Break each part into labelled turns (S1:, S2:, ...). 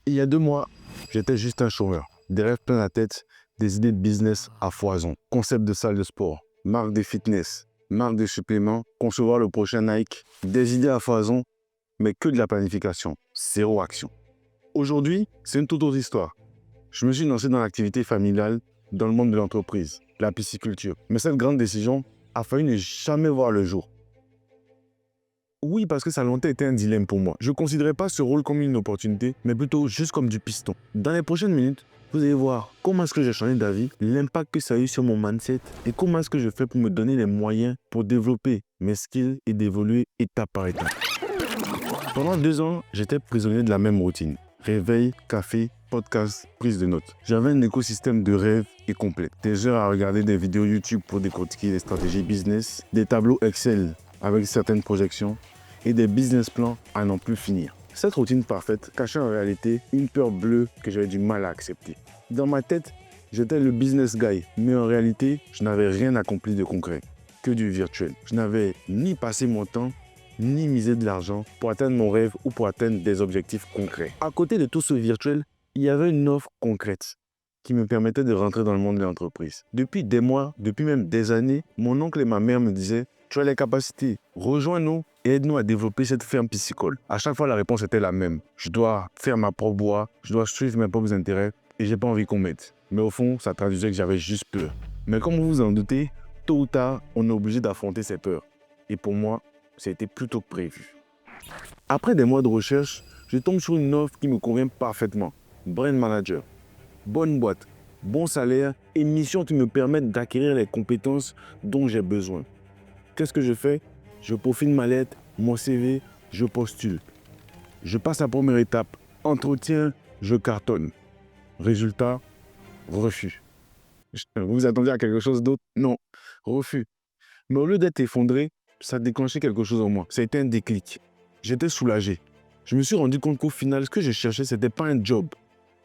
S1: Il y a 2 mois, j'étais juste un chômeur. Des rêves plein la tête, des idées de business à foison. Concept de salle de sport, marque de fitness, marque de suppléments, concevoir le prochain Nike. Des idées à foison, mais que de la planification, zéro action. Aujourd'hui, c'est une toute autre histoire. Je me suis lancé dans l'activité familiale, dans le monde de l'entreprise, la pisciculture. Mais cette grande décision a failli ne jamais voir le jour. Oui, parce que ça a longtemps été un dilemme pour moi. Je ne considérais pas ce rôle comme une opportunité, mais plutôt juste comme du piston. Dans les prochaines minutes, vous allez voir comment est-ce que j'ai changé d'avis, l'impact que ça a eu sur mon mindset et comment est-ce que je fais pour me donner les moyens pour développer mes skills et d'évoluer étape par étape. Pendant 2 ans, j'étais prisonnier de la même routine. Réveil, café, podcast, prise de notes. J'avais un écosystème de rêve et complet. Des heures à regarder des vidéos YouTube pour décortiquer les stratégies business, des tableaux Excel avec certaines projections et des business plans à n'en plus finir. Cette routine parfaite cachait en réalité une peur bleue que j'avais du mal à accepter. Dans ma tête, j'étais le business guy, mais en réalité, je n'avais rien accompli de concret, que du virtuel. Je n'avais ni passé mon temps, ni miser de l'argent pour atteindre mon rêve ou pour atteindre des objectifs concrets. À côté de tout ce virtuel, il y avait une offre concrète qui me permettait de rentrer dans le monde de l'entreprise. Depuis des mois, depuis même des années, mon oncle et ma mère me disaient « Tu as les capacités, rejoins-nous et aide-nous à développer cette ferme piscicole. » À chaque fois, la réponse était la même. Je dois faire ma propre voie, je dois suivre mes propres intérêts et j'ai pas envie qu'on m'aide. Mais au fond, ça traduisait que j'avais juste peur. Mais comme vous vous en doutez, tôt ou tard, on est obligé d'affronter ces peurs. Et pour moi, ça a été plus tôt que prévu. Après des mois de recherche, je tombe sur une offre qui me convient parfaitement. Brand manager, bonne boîte, bon salaire et mission qui me permettent d'acquérir les compétences dont j'ai besoin. Qu'est-ce que je fais? Je peaufine ma lettre, mon CV, je postule. Je passe la première étape. Entretien, je cartonne. Résultat, refus. Vous vous attendiez à quelque chose d'autre? Non, refus. Mais au lieu d'être effondré, ça a déclenché quelque chose en moi. Ça a été un déclic. J'étais soulagé. Je me suis rendu compte qu'au final, ce que je cherchais, ce n'était pas un job,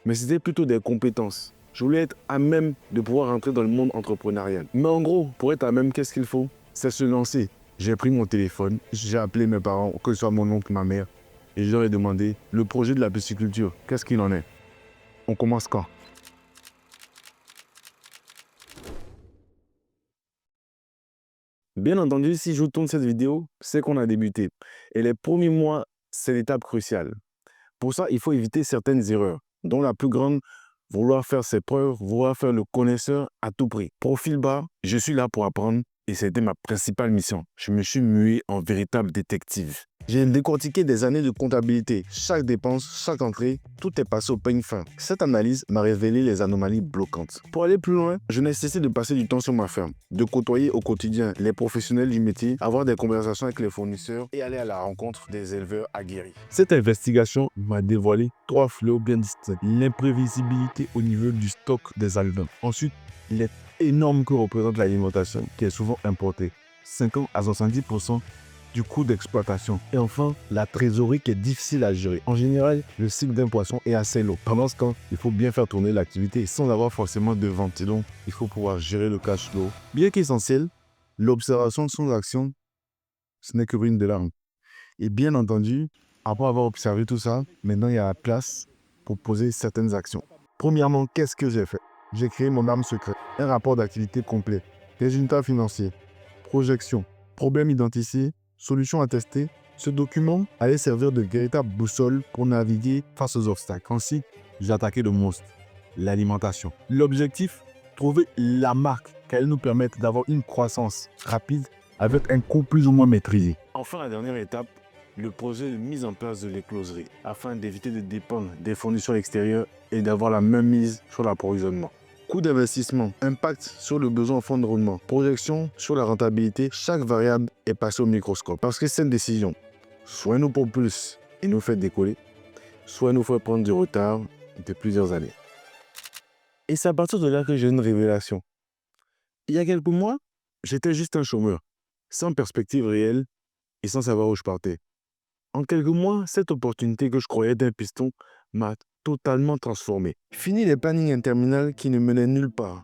S1: mais c'était plutôt des compétences. Je voulais être à même de pouvoir rentrer dans le monde entrepreneurial. Mais en gros, pour être à même, qu'est-ce qu'il faut? C'est se lancer. J'ai pris mon téléphone, j'ai appelé mes parents, que ce soit mon oncle, ma mère, et je leur ai demandé, le projet de la pisciculture, qu'est-ce qu'il en est? On commence quand? Bien entendu, si je vous tourne cette vidéo, c'est qu'on a débuté. Et les premiers mois, c'est l'étape cruciale. Pour ça, il faut éviter certaines erreurs, dont la plus grande, vouloir faire ses preuves, vouloir faire le connaisseur à tout prix. Profil bas, je suis là pour apprendre et c'était ma principale mission. Je me suis mué en véritable détective. J'ai décortiqué des années de comptabilité. Chaque dépense, chaque entrée, tout est passé au peigne fin. Cette analyse m'a révélé les anomalies bloquantes. Pour aller plus loin, je n'ai cessé de passer du temps sur ma ferme, de côtoyer au quotidien les professionnels du métier, avoir des conversations avec les fournisseurs et aller à la rencontre des éleveurs aguerris. Cette investigation m'a dévoilé 3 fléaux bien distincts. L'imprévisibilité au niveau du stock des aliments. Ensuite, les énormes que représente l'alimentation qui est souvent importée. 50 à 70% du coût d'exploitation. Et enfin, la trésorerie qui est difficile à gérer. En général, le cycle d'un poisson est assez long. Pendant ce temps, il faut bien faire tourner l'activité sans avoir forcément de vente. Et donc, il faut pouvoir gérer le cash flow. Bien qu'essentiel, l'observation sans action, ce n'est que brune de larmes. Et bien entendu, après avoir observé tout ça, maintenant il y a la place pour poser certaines actions. Premièrement, qu'est-ce que j'ai fait? J'ai créé mon arme secrète, un rapport d'activité complet, résultats financiers, projections, problèmes identifiés, solutions à tester. Ce document allait servir de véritable boussole pour naviguer face aux obstacles. Ensuite, j'ai attaqué le monstre, l'alimentation. L'objectif, trouver la marque qui allait nous permettre d'avoir une croissance rapide avec un coût plus ou moins maîtrisé. Enfin, la dernière étape, le projet de mise en place de l'écloserie afin d'éviter de dépendre des fournisseurs extérieurs et d'avoir la même mise sur l'approvisionnement. Coût d'investissement, impact sur le besoin en fonds de roulement, projection sur la rentabilité, chaque variable est passée au microscope. Parce que cette décision, soit elle nous propulse et nous fait décoller, soit elle nous fait prendre du retard de plusieurs années. Et c'est à partir de là que j'ai une révélation. Il y a quelques mois, j'étais juste un chômeur, sans perspective réelle et sans savoir où je partais. En quelques mois, cette opportunité que je croyais d'un piston m'a totalement transformé. Fini les plannings interminables qui ne menaient nulle part.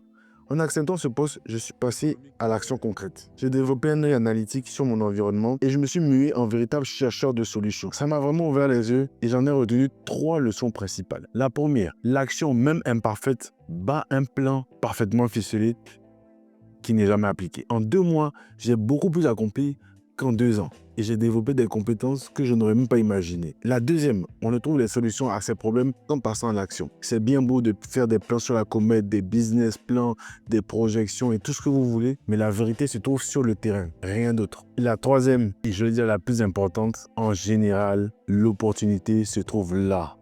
S1: En acceptant ce poste, je suis passé à l'action concrète. J'ai développé un œil analytique sur mon environnement et je me suis mué en véritable chercheur de solutions. Ça m'a vraiment ouvert les yeux et j'en ai retenu 3 leçons principales. La première, l'action même imparfaite bat un plan parfaitement ficelé qui n'est jamais appliqué. En 2 mois, j'ai beaucoup plus accompli qu'en 2 ans. Et j'ai développé des compétences que je n'aurais même pas imaginées. La deuxième, on ne trouve les solutions à ces problèmes qu'en passant à l'action. C'est bien beau de faire des plans sur la comète, des business plans, des projections et tout ce que vous voulez, mais la vérité se trouve sur le terrain, rien d'autre. Et la troisième, et je veux dire la plus importante, en général, l'opportunité se trouve là,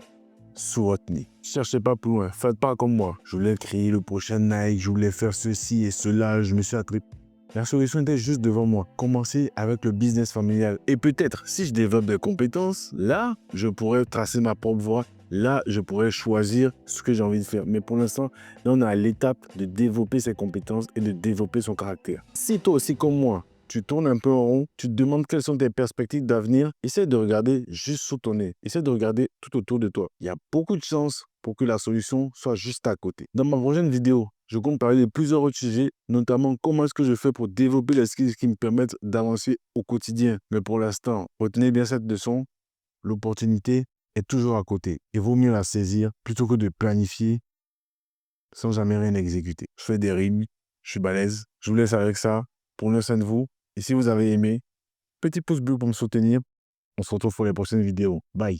S1: sous votre nez. Cherchez pas plus loin, faites pas comme moi. Je voulais créer le prochain Nike, je voulais faire ceci et cela, je me suis attrapé. La solution était juste devant moi. Commencer avec le business familial. Et peut-être, si je développe des compétences, là, je pourrais tracer ma propre voie. Là, je pourrais choisir ce que j'ai envie de faire. Mais pour l'instant, là, on est à l'étape de développer ses compétences et de développer son caractère. Si toi aussi, comme moi, tu tournes un peu en rond, tu te demandes quelles sont tes perspectives d'avenir, essaie de regarder juste sous ton nez. Essaie de regarder tout autour de toi. Il y a beaucoup de chances pour que la solution soit juste à côté. Dans ma prochaine vidéo, je compte parler de plusieurs autres sujets, notamment comment est-ce que je fais pour développer les skills qui me permettent d'avancer au quotidien. Mais pour l'instant, retenez bien cette leçon, l'opportunité est toujours à côté. Il vaut mieux la saisir plutôt que de planifier sans jamais rien exécuter. Je fais des rimes, je suis balèze. Je vous laisse avec ça. Prenez soin de vous. Et si vous avez aimé, petit pouce bleu pour me soutenir. On se retrouve pour les prochaines vidéos. Bye.